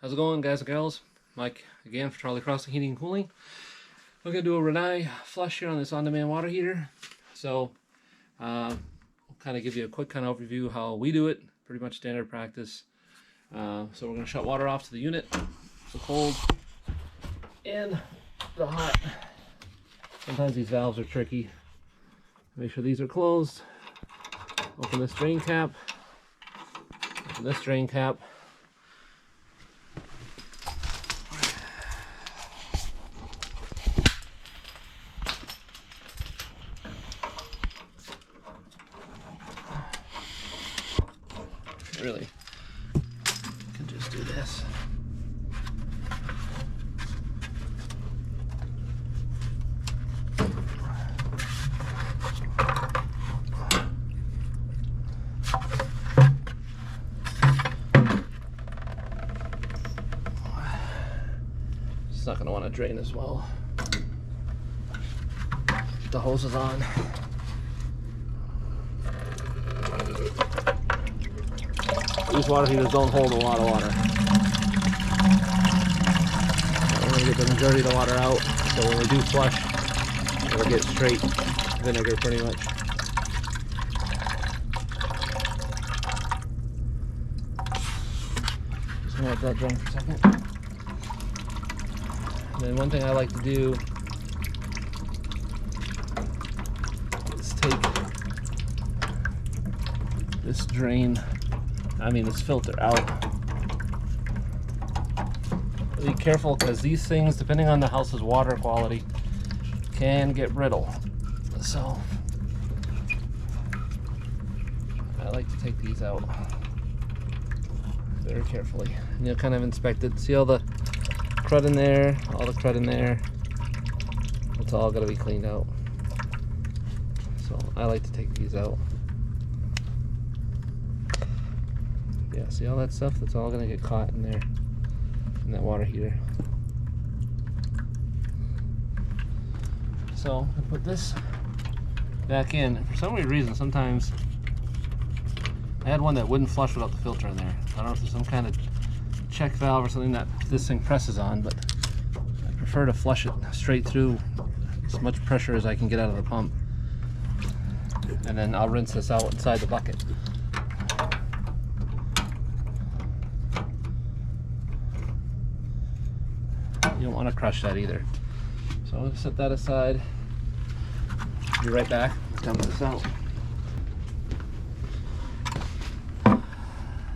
How's it going, guys and girls? Mike again for Charlie Crossing Heating and Cooling. We're going to do a rinnai flush here on this on-demand water heater. So we'll kind of give you a quick kind of overview how we do it. Pretty much standard practice. So we're going to shut water off to the unit, the cold and the hot. Sometimes these valves are tricky. Make sure these are closed. Open this drain cap. Open this drain cap. Really, you can just do this. It's not going to want to drain as well. Keep the hoses on. These water heaters don't hold a lot of water. We're going to get the majority of the water out, so when we do flush, it'll get straight vinegar pretty much. Just going to let that drain for a second. And then one thing I like to do is take this this filter out. Be careful, because these things, depending on the house's water quality, can get brittle. So I like to take these out very carefully. And you'll kind of inspect it. See all the crud in there, all the crud in there. It's all got to be cleaned out. So I like to take these out. Yeah, see all that stuff? That's all gonna get caught in there, in that water heater. So I put this back in. For some weird reason, sometimes I had one that wouldn't flush without the filter in there. I don't know if there's some kind of check valve or something that this thing presses on, but I prefer to flush it straight through, as much pressure as I can get out of the pump. And then I'll rinse this out inside the bucket. You don't want to crush that either. So I'm going to set that aside. Be right back. Dump this out.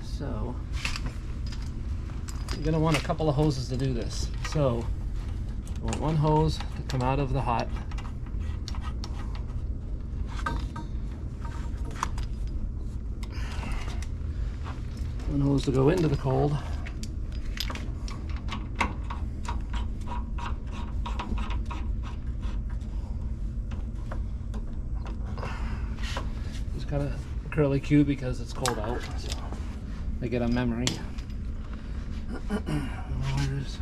So you're going to want a couple of hoses to do this. So you want one hose to come out of the hot. One hose to go into the cold. Got a curly Q because it's cold out, so they get a memory. There's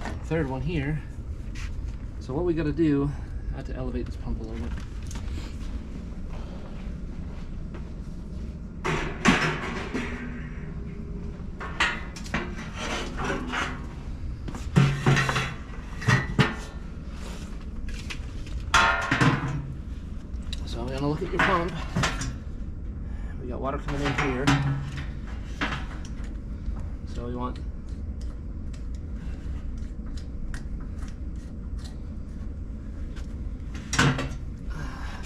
a third one here. So what we got to do, I have to elevate this pump a little bit. So we're gonna look at your pump. We got water coming in here. So we want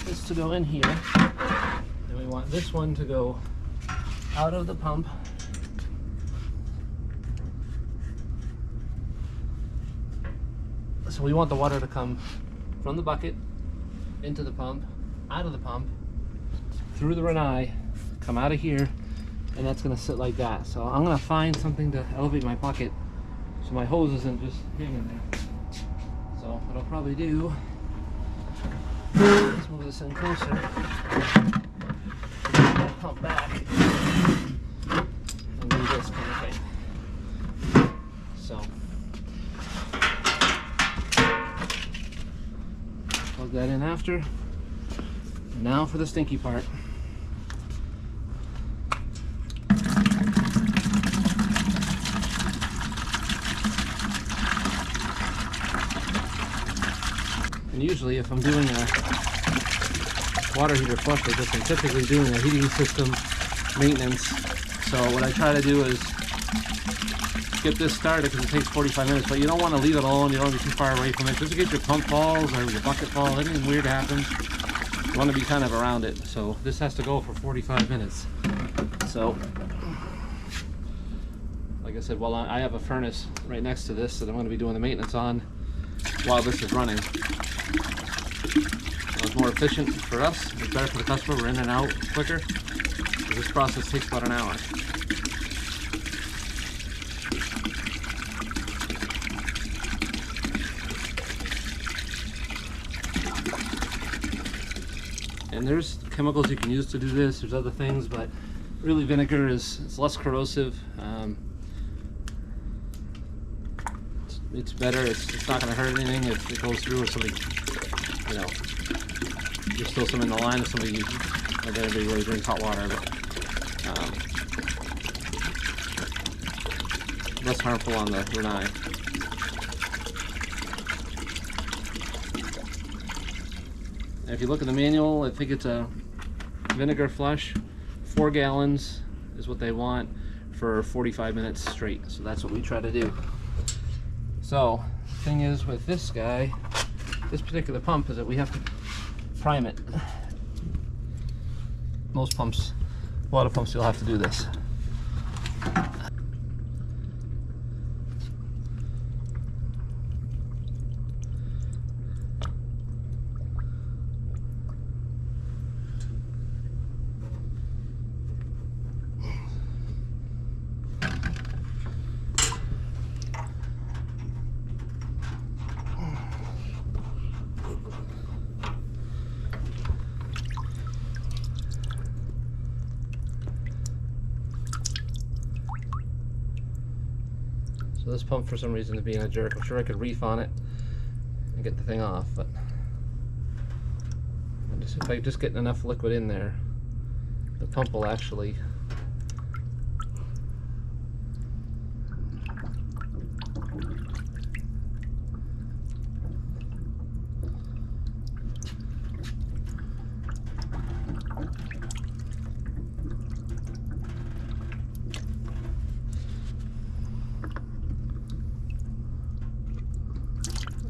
this to go in here. And we want this one to go out of the pump. So we want the water to come from the bucket into the pump, out of the pump, through the rinnai, come out of here, and that's going to sit like that. So I'm going to find something to elevate my bucket so my hose isn't just hanging there. So what I'll probably do is move this in closer, pump back, and do this kind of thing. So plug that in after. Now for the stinky part. And usually if I'm doing a water heater flush like this, I'm typically doing a heating system maintenance. So what I try to do is get this started because it takes 45 minutes, but you don't want to leave it alone. You don't want to be too far away from it. Just in case your pump falls or your bucket falls, anything weird happens, you want to be kind of around it. So this has to go for 45 minutes. So like I said, well, I have a furnace right next to this that I'm going to be doing the maintenance on while this is running. So it's more efficient for us. It's better for the customer. We're in and out quicker. So this process takes about an hour. And there's chemicals you can use to do this. There's other things, but really vinegar it's less corrosive. It's better. It's not going to hurt anything if it goes through or somebody, you know, there's still some in the line if somebody, not that everybody really drinks hot water, but less harmful on the rinnai. And if you look at the manual, I think it's a vinegar flush. 4 gallons is what they want for 45 minutes straight. So that's what we try to do. So the thing is with this guy, this particular pump, is that we have to prime it. Most pumps, a lot of pumps, you'll have to do this. So this pump, for some reason, is being a jerk. I'm sure I could reef on it and get the thing off, but if I just get enough liquid in there, the pump will actually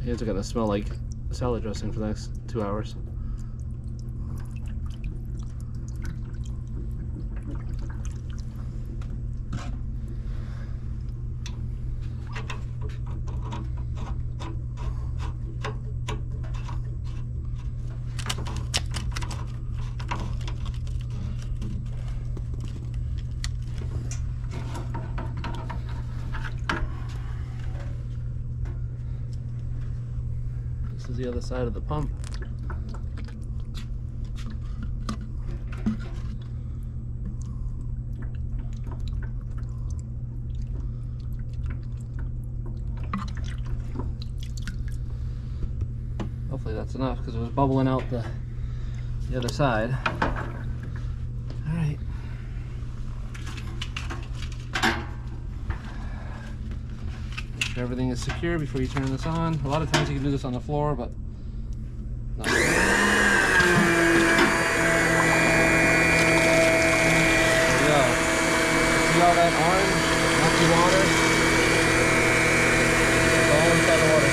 hands are gonna smell like salad dressing for the next 2 hours. This is the other side of the pump. Hopefully that's enough because it was bubbling out the other side. All right. Make sure everything is secure before you turn this on. A lot of times you can do this on the floor, but not really. There we go. See all that orange? Milky water? It's all inside the water.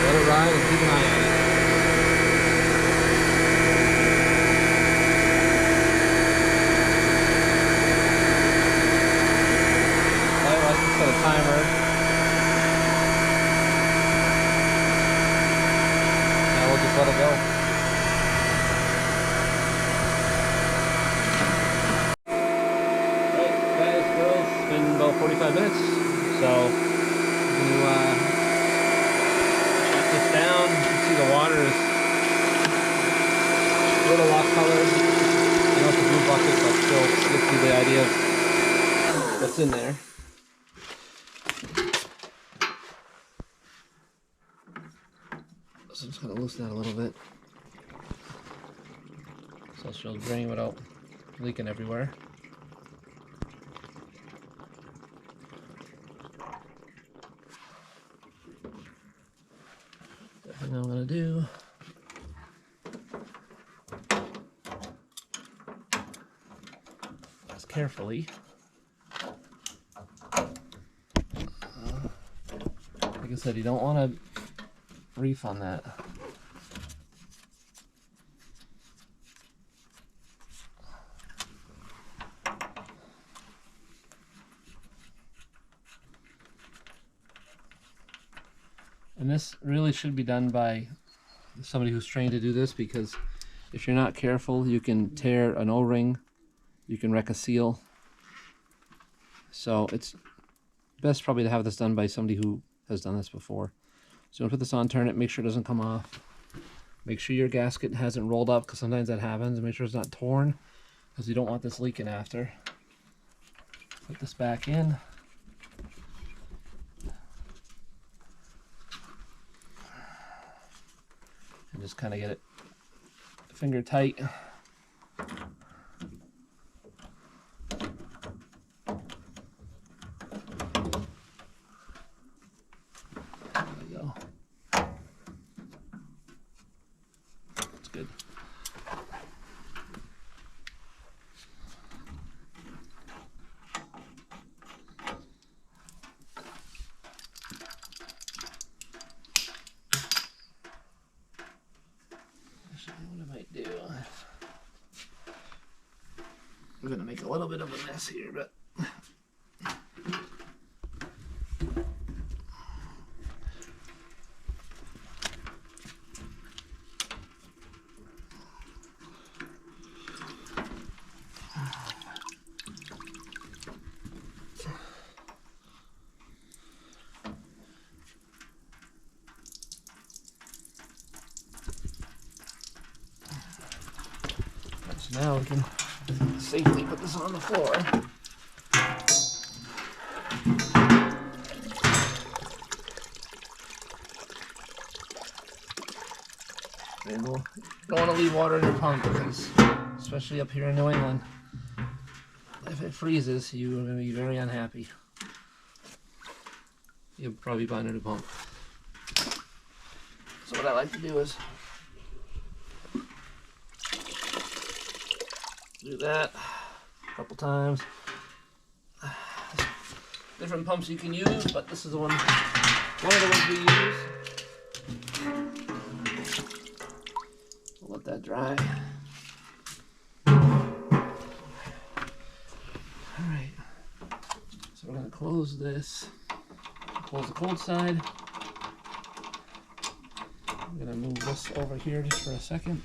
Let it ride and keep an eye on it. Set a timer. Now we'll just let it go. Alright guys, girls, it's been about 45 minutes. So I'm going to shut this down. You can see the water is a little off colored. I know it's a blue bucket, but still gives you the idea of what's in there. So I'm just going to loosen that a little bit so she'll drain without leaking everywhere. thing I'm going to do is carefully, like I said, you don't want to reef on that. And this really should be done by somebody who's trained to do this, because if you're not careful, you can tear an O-ring, you can wreck a seal. So it's best probably to have this done by somebody who has done this before. So I'm gonna put this on, turn it, make sure it doesn't come off. Make sure your gasket hasn't rolled up, because sometimes that happens, and make sure it's not torn, because you don't want this leaking after. Put this back in. And just kind of get it finger tight. There we go. That's good. What I might do, I'm gonna make a little bit of a mess here, but so now we can safely put this on the floor. And we'll don't want to leave water in your pump, because especially up here in New England, if it freezes, you are going to be very unhappy. You'll probably buy a new pump. So what I like to do is do that a couple times. Different pumps you can use, but this is the one of the ones we use. We'll let that dry. Alright, so we're going to close this. Close the cold side. I'm going to move this over here just for a second.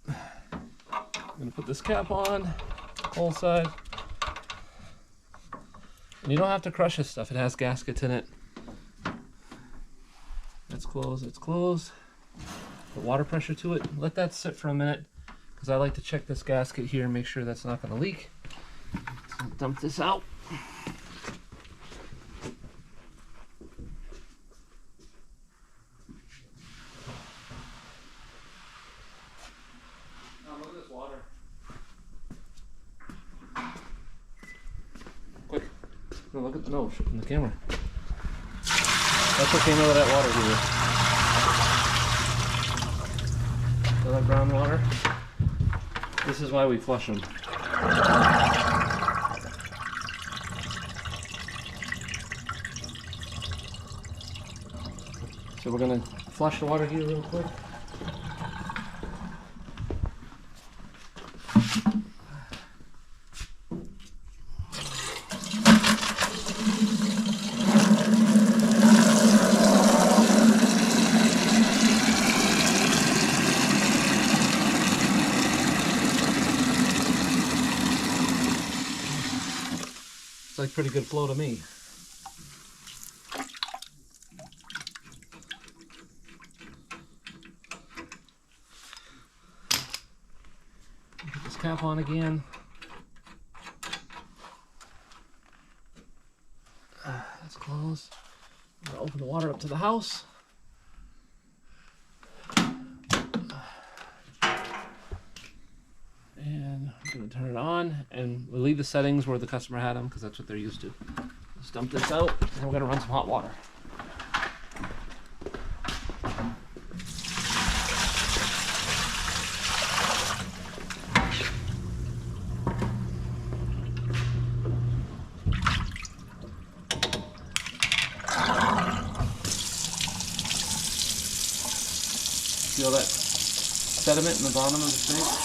I'm going to put this cap on, cold side. And you don't have to crush this stuff, it has gaskets in it. It's closed, it's closed. Put water pressure to it, let that sit for a minute, because I like to check this gasket here and make sure that's not going to leak. So dump this out. Look at this water. Quick. No, look at the nose in the camera. That's what came out of that water heater. So that brown water. This is why we flush them. So we're gonna flush the water heater real quick. It's like pretty good flow to me. Put this cap on again. That's closed. I'm gonna open the water up to the house. And I'm going to turn it on, and we'll leave the settings where the customer had them, because that's what they're used to. Just dump this out, and we're gonna run some hot water. Feel that sediment in the bottom of the sink?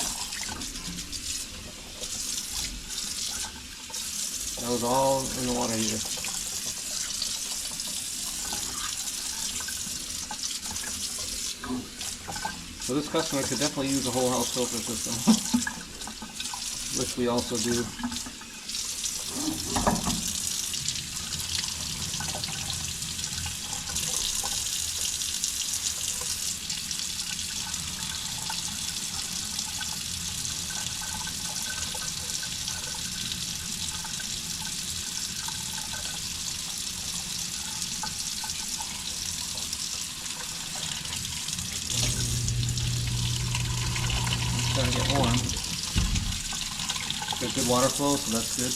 That was all in the water heater. So this customer could definitely use a whole house filter system, which we also do. Starting to get warm. Got good water flow, so that's good.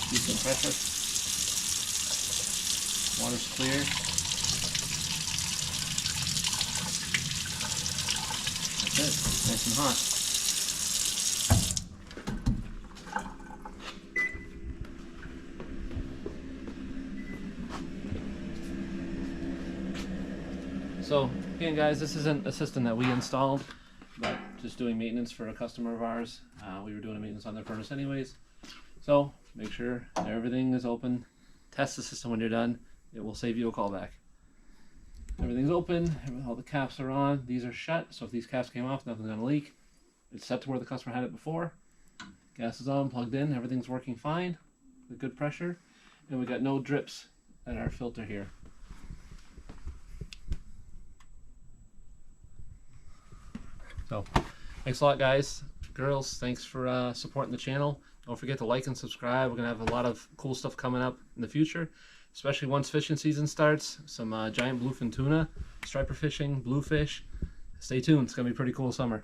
Decent pressure. Water's clear. That's it. Nice and hot. So again, guys, this isn't a system that we installed, but just doing maintenance for a customer of ours. We were doing a maintenance on their furnace anyways. So make sure everything is open. Test the system when you're done. It will save you a call back. Everything's open. All the caps are on. These are shut. So if these caps came off, nothing's going to leak. It's set to where the customer had it before. Gas is on, plugged in. Everything's working fine with good pressure. And we got no drips at our filter here. So, thanks a lot, guys, girls. Thanks for supporting the channel. Don't forget to like and subscribe. We're gonna have a lot of cool stuff coming up in the future, especially once fishing season starts. Some giant bluefin tuna, striper fishing, bluefish. Stay tuned. It's gonna be a pretty cool summer.